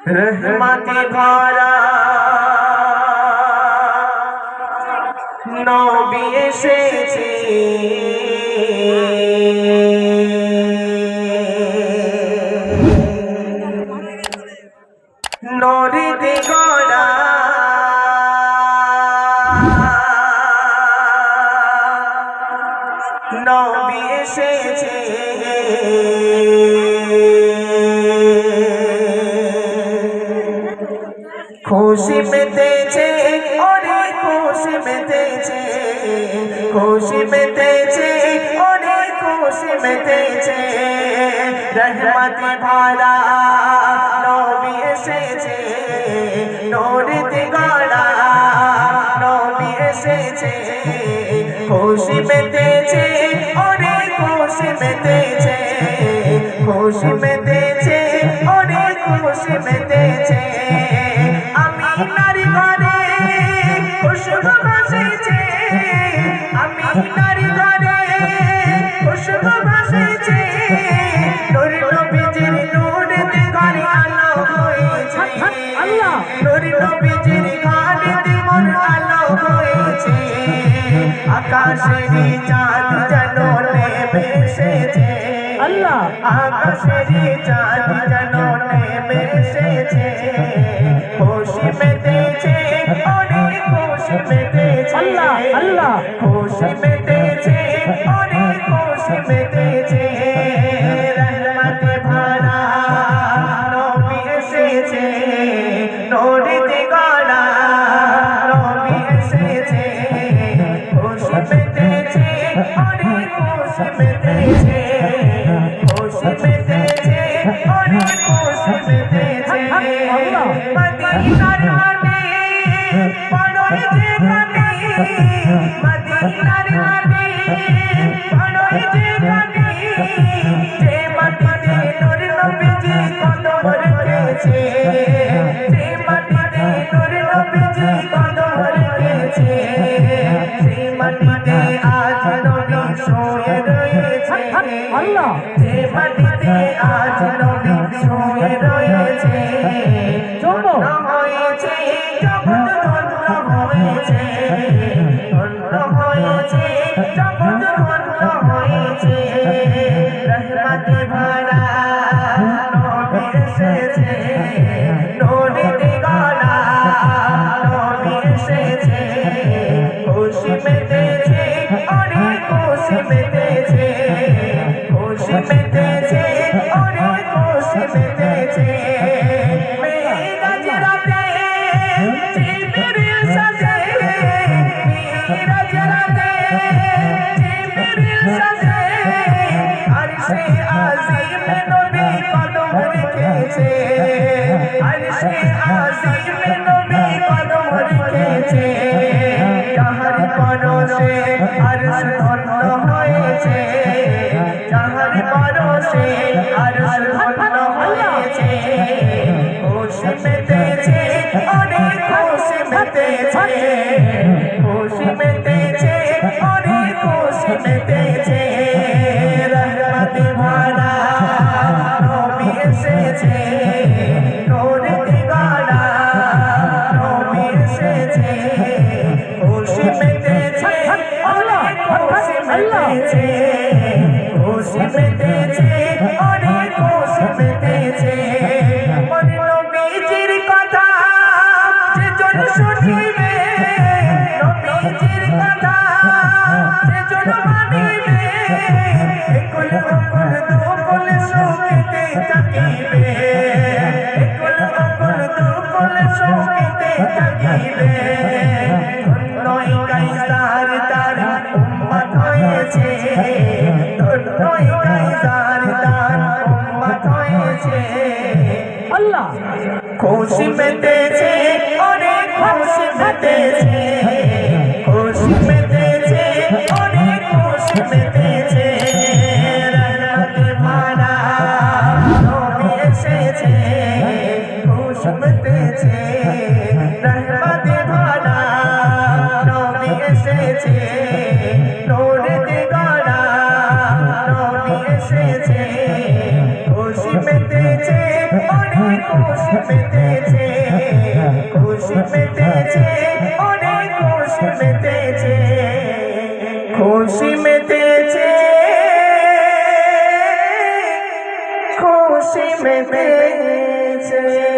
रहमते भरा नबी एसेছে নূরে গড়া নবী এসেছে খুশি মেতেছে ওরে খুশি মেতেছে খুশি মেতেছে ওরে খুশি মেতেছে রহমতে ভরা নবী এসেছে নূরে গড়া নবী এসেছে খুশি মেতেছে ওরে খুশি মেতেছে খুশি মেতেছে ওরে খুশি মেতেছে নারী ঘরে খুশবু ভাসেছে আমি নারী ঘরে খুশবু ভাসেছে নূর নবীজির নূরে ঘরে আলো হয়েছে আল্লাহ নূর নবীজির ঘরে মন আলো হয়েছে আকাশের চাঁদ যেন নেমে এসেছে আল্লাহ আকাশের চাঁদ যেন নেমে এসেছে খুশি মেতেছে অনেক খুশি মেতেছে আল্লাহ আল্লাহ খুশি মেতেছে অনেক খুশি মেতেছে রহমতে ভরা নবী এসেছে নূরে গড়া নবী এসেছে খুশি মেতেছে অনেক খুশি মেতেছে খুশি মেতেছে অনেক খুশি মেতেছে মদিনার গানে পড়োই যে গানে মদিনার গানে পড়োই যে গানে যে মাটিতে নূর নবীজি কদম রেখেছে যে মাটিতে নূর নবীজি কদম রেখেছে সেই মাটিতে আজ নবী শুয়ে রয়েছে আল্লাহ যে মাটিতে আজ নবী শুয়ে রয়েছে ধন্য হয়েছে জগৎ ধন্য হয়েছে ধন্য হয়েছে জগৎ ধন্য হয়েছে রহমতে ভরা নবী এসেছে নূরে গড়া নবী এসেছে খুশি মেতেছে অনেক খুশি মেতেছে খুশি মেতেছে অনেক খুশি মেতেছে আরশে আজিম নবী কদম রেখেছে আরশে আজিম নবী কদম রেখেছে যাহার পরশে আরশ ধন্য হয়েছে যাহার পরশে আরশ ধন্য হয়েছে খুশি মেতেছে অনেক খুশি মেতেছে খুশি মেতেছে অনেক খুশি মেতেছে রহমতে ভরা নবী এসেছে নূরে গড়া নবী এসেছে খুশি মেতেছে অনেক খুশি মেতেছে খুশি মেতেছে অনেক খুশি মেতেছে নবীজির কথা যে জন শুনিবে নবীজির কথা যে জন মানিবে একুল অকুল দুকুল সুখিতে থাকিবে একুল অকুল দুকুল সুখিতে থাকিবে ধন্যই কাইসার তার উম্মত হয়েছে ধন্যই কাইসার তার উম্মত হয়েছে আল্লাহ খুশি মেতেছে অনেক খুশি মেতেছে খুশি মেতেছে অনেক খুশি মেতেছে রহমতে ভরা নবী এসেছে খুশি মেতেছে রহমতে ভরা নবী এসেছে নূরে গড়া নবী এসেছে খুশি মেতেছে অনেক খুশি মেতেছে, খুশি মেতেছে, অনেক খুশি মেতেছে, খুশি মেতেছে, খুশি মেতেছে।